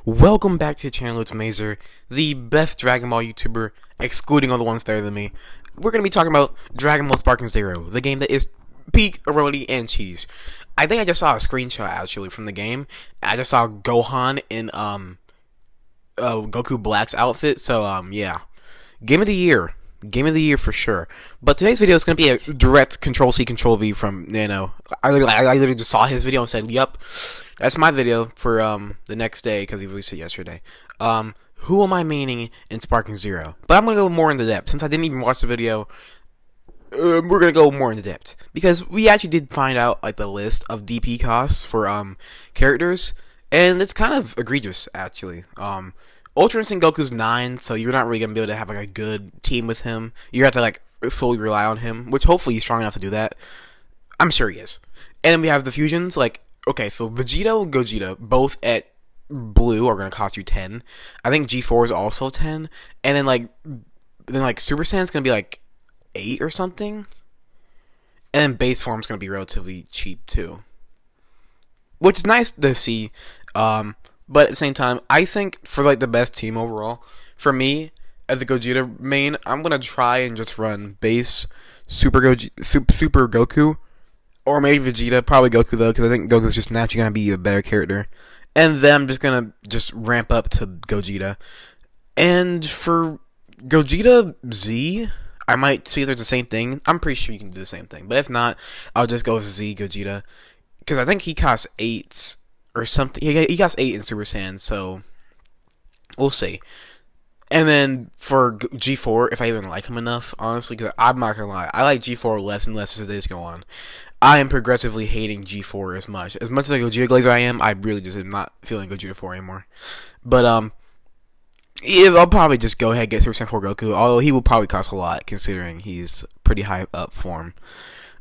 Welcome back to the channel. It's Mazer, the best Dragon Ball YouTuber, excluding all the ones better than me. We're going to be talking about Dragon Ball Sparking Zero, the game that is peak Aroni and cheese. I think I just saw a screenshot actually from the game. I just saw Gohan in Goku Black's outfit, so yeah. Game of the year. Game of the year for sure. But today's video is going to be a direct Control-C, Control-V from Nano. I literally just saw his video and said, yep, that's my video for the next day because he released it yesterday. Who am I meaning in Sparking Zero? But I'm going to go more into depth. Since I didn't even watch the video, we're going to go more into depth. Because we actually did find out like the list of DP costs for characters. And it's kind of egregious, actually. Ultra Instinct Goku's 9, so you're not really going to be able to have like a good team with him. You have to like solely rely on him, which hopefully he's strong enough to do that. I'm sure he is. And then we have the fusions, like, okay, so Vegeta and Gogeta, both at blue, are going to cost you 10. I think G4 is also 10. And then like Super Saiyan's going to be like 8 or something. And then base form's going to be relatively cheap too. Which is nice to see. But at the same time, I think for like the best team overall, for me as a Gogeta main, I'm gonna try and just run base Super Goku, or maybe Vegeta, probably Goku though, because I think Goku's just naturally gonna be a better character. And then I'm just gonna ramp up to Gogeta. And for Gogeta Z, I might see if there's the same thing. I'm pretty sure you can do the same thing, but if not, I'll just go with Z Gogeta, because I think he costs 8. Or something. He got 8 in Super Saiyan, so we'll see. And then for G4, if I even like him enough, honestly, because I'm not gonna lie, I like G4 less and less as the days go on. I am progressively hating G4 as much. As much as I Gogeta Glazer I am, I really just am not feeling Gogeta 4 anymore. But yeah, I'll probably just go ahead and get Super Saiyan 4 Goku, although he will probably cost a lot considering he's pretty high up form.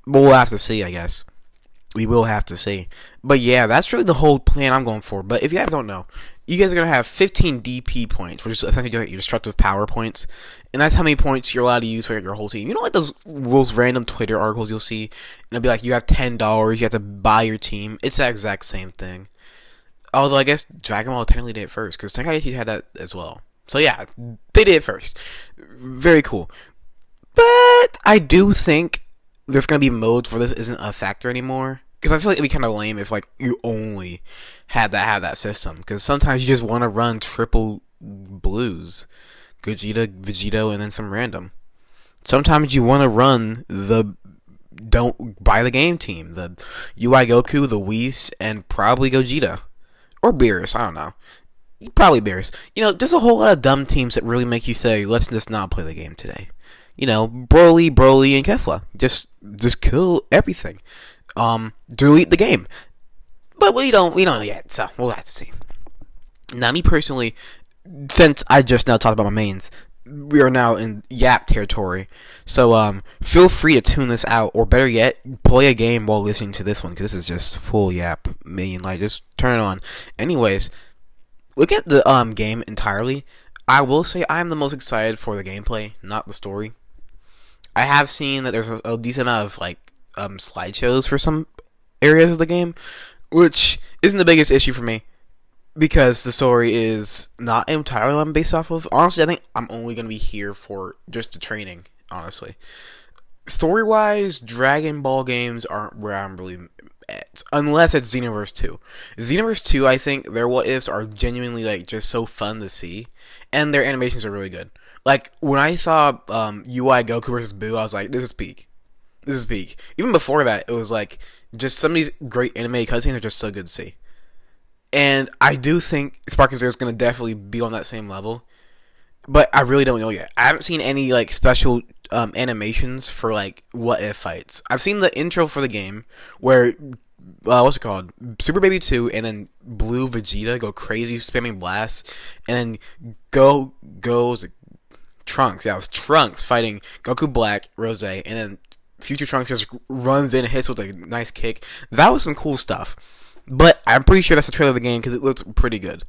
But we'll have to see, I guess. We will have to see. But yeah, that's really the whole plan I'm going for. But if you guys don't know, you guys are going to have 15 DP points, which is essentially your destructive power points. And that's how many points you're allowed to use for your whole team. You know, like those random Twitter articles you'll see? And it'll be like, you have $10, you have to buy your team. It's that exact same thing. Although I guess Dragon Ball technically did it first, because Tenkaichi had that as well. So yeah, they did it first. Very cool. But I do think there's going to be modes where this isn't a factor anymore. Because I feel like it'd be kind of lame if like you only had that system. Because sometimes you just want to run triple blues. Gogeta, Vegito, and then some random. Sometimes you want to run the don't buy the game team. The UI Goku, the Whis, and probably Gogeta. Or Beerus, I don't know. Probably Beerus. You know, there's a whole lot of dumb teams that really make you say, let's just not play the game today. You know, Broly, and Kefla. Just kill everything. Delete the game. But we don't know yet, so we'll have to see. Now, me personally, since I just now talked about my mains, we are now in Yap territory. So, feel free to tune this out, or better yet, play a game while listening to this one, because this is just full Yap. Like, just turn it on. Anyways, look at the game entirely. I will say I'm the most excited for the gameplay, not the story. I have seen that there's a decent amount of like slideshows for some areas of the game, which isn't the biggest issue for me because the story is not entirely what I'm based off of. Honestly, I think I'm only going to be here for just the training, honestly. Story-wise, Dragon Ball games aren't where I'm really at, unless it's Xenoverse 2. Xenoverse 2, I think their what-ifs are genuinely like just so fun to see, and their animations are really good. Like, when I saw UI Goku vs. Boo, I was like, this is peak. This is peak. Even before that, it was like, just some of these great anime cutscenes are just so good to see. And I do think Sparking Zero is going to definitely be on that same level. But I really don't know yet. I haven't seen any, like, special animations for, like, what-if fights. I've seen the intro for the game, where, what's it called? Super Baby 2, and then Blue Vegeta go crazy, spamming blasts, and then goes Trunks. Yeah, it was Trunks fighting Goku Black, Rose, and then Future Trunks just runs in and hits with a nice kick. That was some cool stuff. But I'm pretty sure that's the trailer of the game because it looks pretty good.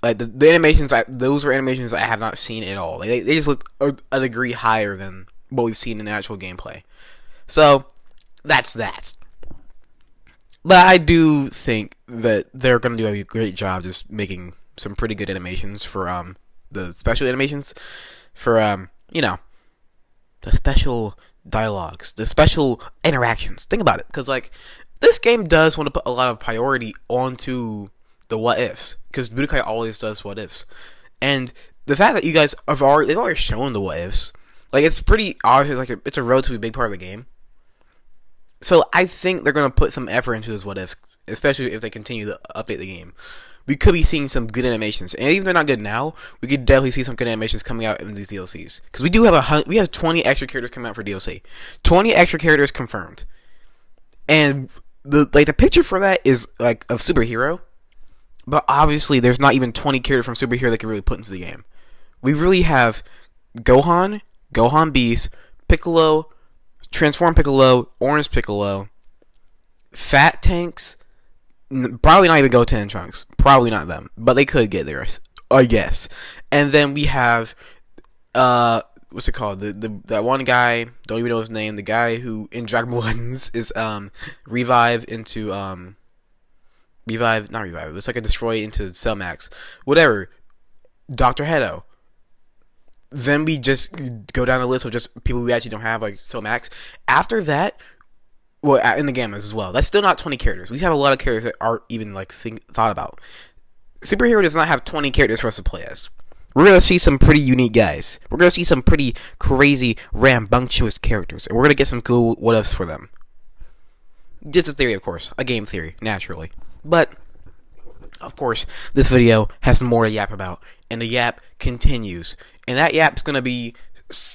Like the animations, those were animations I have not seen at all. They just looked a degree higher than what we've seen in the actual gameplay. So that's that. But I do think that they're going to do a great job just making some pretty good animations for the special animations for the special dialogues, the special interactions. Think about it, because like this game does want to put a lot of priority onto the what ifs, because Budokai always does what ifs, and the fact that you guys they've already shown the what ifs, like it's pretty obvious, like it's a relatively big part of the game. So I think they're gonna put some effort into this what ifs, especially if they continue to update the game. We could be seeing some good animations, and even if they're not good now, we could definitely see some good animations coming out in these DLCs. Because we do have we have 20 extra characters coming out for DLC, 20 extra characters confirmed, and the picture for that is like of superhero, but obviously there's not even 20 characters from superhero that can really put into the game. We really have Gohan, Gohan Beast, Piccolo, Transform Piccolo, Orange Piccolo, Fat Tanks. Probably not even Goten and Trunks. Probably not them. But they could get there, I guess. And then we have, what's it called? That one guy, don't even know his name. The guy who in Dragon Ball Legends is revived into not revive. It was like a destroy into Cell Max. Whatever. Dr. Hedo. Then we just go down the list of just people we actually don't have, like Cell Max. After that, well, in the Gammas as well. That's still not 20 characters. We have a lot of characters that aren't even like thought about. Superhero does not have 20 characters for us to play as. We're gonna see some pretty unique guys. We're gonna see some pretty crazy, rambunctious characters, and we're gonna get some cool what ifs for them. Just a theory, of course, a game theory, naturally. But of course, this video has more to yap about, and the yap continues. And that yap's gonna be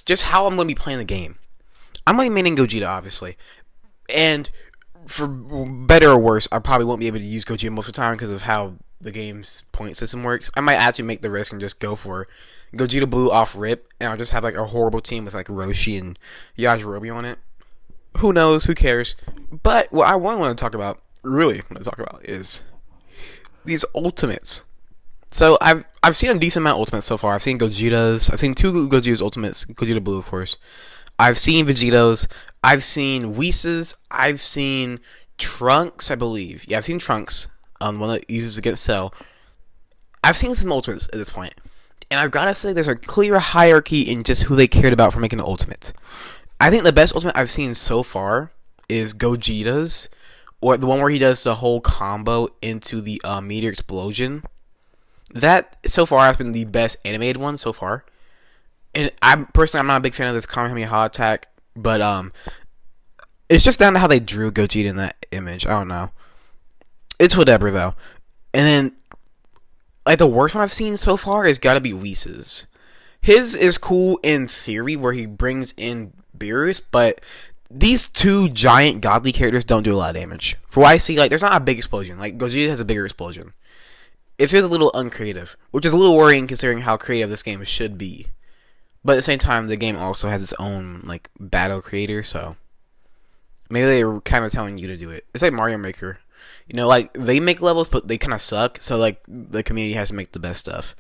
just how I'm gonna be playing the game. I'm gonna be maining Gogeta, obviously. And for better or worse, I probably won't be able to use Gogeta most of the time because of how the game's point system works. I might actually make the risk and just go for Gogeta Blue off rip, and I'll just have like a horrible team with like Roshi and Yajirobe on it. Who knows? Who cares? But what I want to talk about, is these ultimates. So I've seen a decent amount of ultimates so far. I've seen Gogeta's. I've seen 2 Gogeta's ultimates. Gogeta Blue, of course. I've seen Vegeto's. I've seen Whis'. I've seen Trunks, I believe. Yeah, I've seen Trunks. One that uses against Cell. I've seen some ultimates at this point. And I've got to say, there's a clear hierarchy in just who they cared about for making the ultimate. I think the best ultimate I've seen so far is Gogeta's. Or the one where he does the whole combo into the meteor explosion. That, so far, has been the best animated one so far. And I'm not a big fan of this Kamehameha attack, but it's just down to how they drew Gogeta in that image. I don't know. It's whatever though. And then, like the worst one I've seen so far has got to be Whis'. His is cool in theory, where he brings in Beerus, but these 2 giant godly characters don't do a lot of damage. For what I see, like there's not a big explosion. Like Gogeta has a bigger explosion. It feels a little uncreative, which is a little worrying considering how creative this game should be. But at the same time, the game also has its own, like, battle creator, so maybe they're kind of telling you to do it. It's like Mario Maker. You know, like, they make levels, but they kind of suck, so, like, the community has to make the best stuff.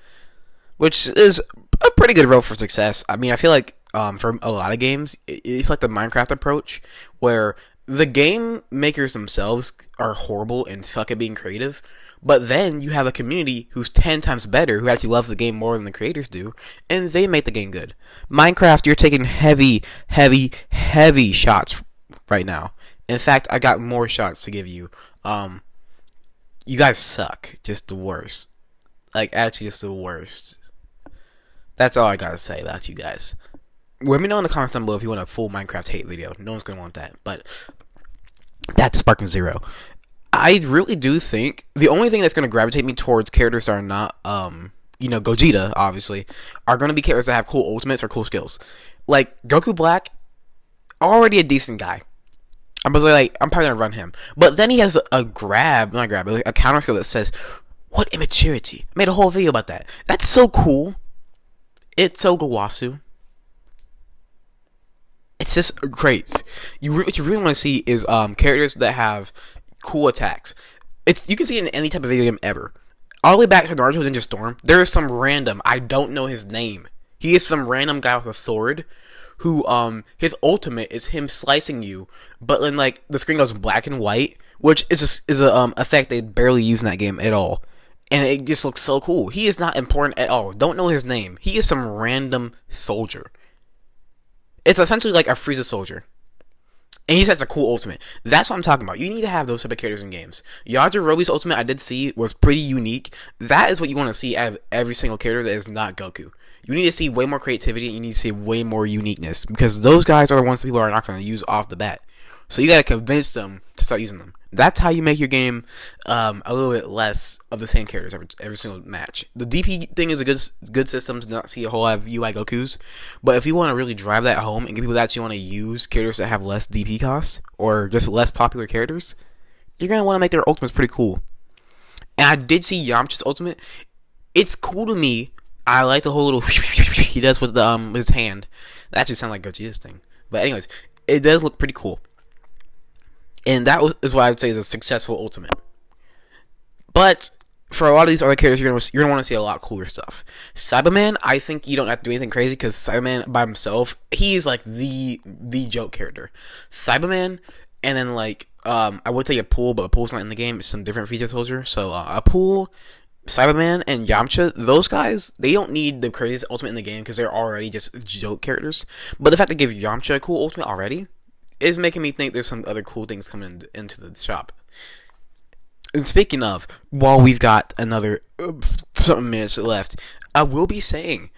Which is a pretty good road for success. I mean, I feel like, for a lot of games, it's like the Minecraft approach, where the game makers themselves are horrible and suck at being creative, but then you have a community who's 10 times better, who actually loves the game more than the creators do, and they make the game good. Minecraft, you're taking heavy shots right now. In fact, I got more shots to give you. You guys suck. Just the worst. Like, actually just the worst. That's all I gotta say about you guys. Let me know in the comments down below if you want a full Minecraft hate video. No one's gonna want that, but that's Sparking Zero. I really do think the only thing that's going to gravitate me towards characters that are not, Gogeta, obviously, are going to be characters that have cool ultimates or cool skills. Like, Goku Black, already a decent guy. I'm probably going to run him. But then he has a counter skill that says, what immaturity? I made a whole video about that. That's so cool. It's so Gowasu. It's just great. What you really want to see is characters that have cool attacks. You can see it in any type of video game ever. All the way back to Naruto Ninja Storm, there is some random, I don't know his name. He is some random guy with a sword who, his ultimate is him slicing you, but then, like, the screen goes black and white, which is a effect they barely use in that game at all. and it just looks so cool. He is not important at all. Don't know his name. He is some random soldier. It's essentially like a Frieza soldier. And he has a cool ultimate. That's what I'm talking about. You need to have those type of characters in games. Yajirobe's ultimate I did see was pretty unique. That is what you want to see out of every single character that is not Goku. You need to see way more creativity. You need to see way more uniqueness. Because those guys are the ones people are not going to use off the bat. So you got to convince them to start using them. That's how you make your game a little bit less of the same characters every single match. The DP thing is a good system to not see a whole lot of UI Gokus. But if you want to really drive that home and get people that actually want to use characters that have less DP costs or just less popular characters, you're going to want to make their ultimates pretty cool. And I did see Yamcha's ultimate. It's cool to me. I like the whole little he does with the his hand. That actually sounds like Gogeta's thing. But anyways, it does look pretty cool. And that is what I would say is a successful ultimate. But for a lot of these other characters, you're gonna want to see a lot cooler stuff. Cyberman, I think you don't have to do anything crazy because Cyberman by himself, he's like the joke character. Cyberman, and then like I would say a Pool, but a Pool's not in the game. It's some different feature soldier. So a Pool, Cyberman, and Yamcha, those guys, they don't need the craziest ultimate in the game because they're already just joke characters. But the fact to give Yamcha a cool ultimate already is making me think there's some other cool things coming into the shop. And speaking of, while we've got another some minutes left, I will be saying,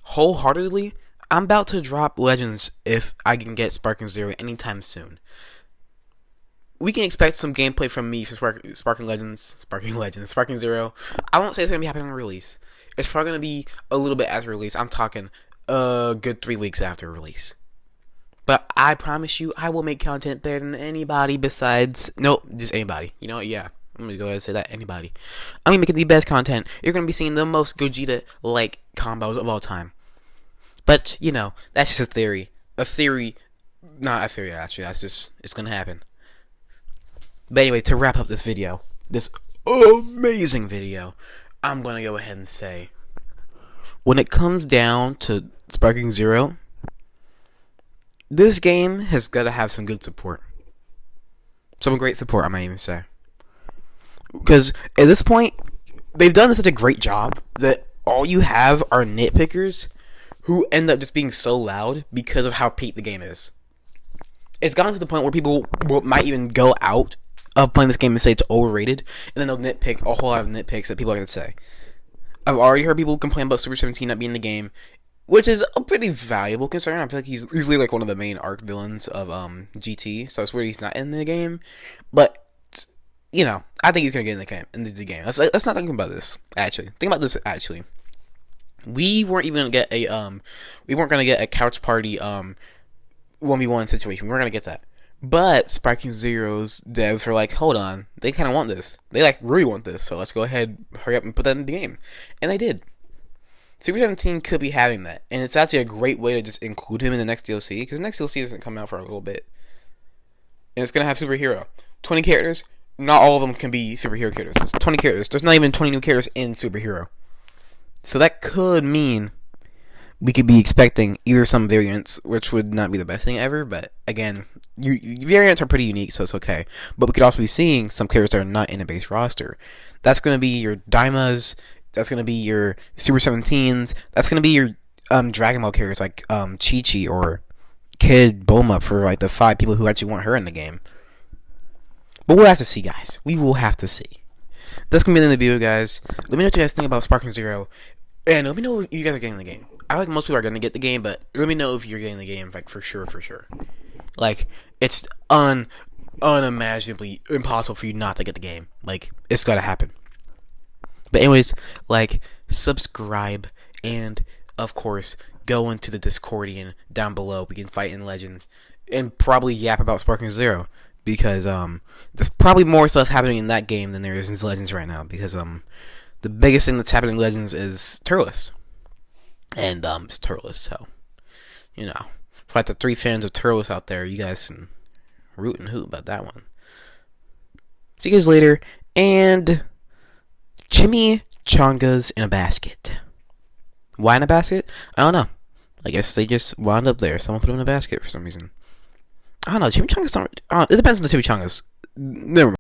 wholeheartedly, I'm about to drop Legends if I can get Sparking Zero anytime soon. We can expect some gameplay from me for Sparking Zero. I won't say it's going to be happening on release. It's probably going to be a little bit after release. I'm talking a good 3 weeks after release. But I promise you, I will make content better than anybody besides... Nope, just anybody. You know what? Yeah. I'm going to go ahead and say that. Anybody. I'm going to make the best content. You're going to be seeing the most Gogeta-like combos of all time. But, you know, that's just a theory. Not a theory, actually. That's just... It's going to happen. But anyway, to wrap up this video, this amazing video, I'm going to go ahead and say, when it comes down to Sparking Zero, this game has got to have some good support. Some great support, I might even say. Because at this point, they've done such a great job that all you have are nitpickers who end up just being so loud because of how peaked the game is. It's gotten to the point where people might even go out of playing this game and say it's overrated, and then they'll nitpick a whole lot of nitpicks that people are going to say. I've already heard people complain about Super 17 not being in the game, which is a pretty valuable concern. I feel like he's easily like one of the main arc villains of GT, so it's weird he's not in the game. But you know, I think he's gonna get in the game. Let's not think about this. Actually, think about this. Actually, we weren't even gonna get a couch party 1v1 situation. We weren't gonna get that. But Sparking Zero's devs were like, hold on, they kind of want this. They like really want this, so let's go ahead, hurry up and put that in the game. And they did. Super 17 could be having that, and it's actually a great way to just include him in the next DLC, because the next DLC doesn't come out for a little bit. And it's going to have Superhero. 20 characters, not all of them can be Superhero characters. It's 20 characters. There's not even 20 new characters in Superhero. So that could mean we could be expecting either some variants, which would not be the best thing ever, but again, variants are pretty unique, so it's okay. But we could also be seeing some characters that are not in the base roster. That's going to be your Daimas. That's going to be your Super 17s. That's going to be your Dragon Ball characters like Chi-Chi or Kid Bulma for like the 5 people who actually want her in the game. But we'll have to see, guys. We will have to see. That's going to be the end of the video, guys. Let me know what you guys think about Sparking Zero. And let me know if you guys are getting the game. I like most people are going to get the game, but let me know if you're getting the game, like, for sure. Like, it's unimaginably impossible for you not to get the game. Like, it's got to happen. But anyways, like, subscribe, and, of course, go into the Discordian down below. We can fight in Legends, and probably yap about Sparking Zero, because, there's probably more stuff happening in that game than there is in Legends right now, because, the biggest thing that's happening in Legends is Turles. And, it's Turles, so, you know, for like the 3 fans of Turles out there, you guys can root and hoot about that one. See you guys later, and chimichangas in a basket. Why in a basket? I don't know. I guess they just wound up there. Someone put them in a basket for some reason. I don't know. Chimichangas don't... it depends on the chimichangas. Never mind.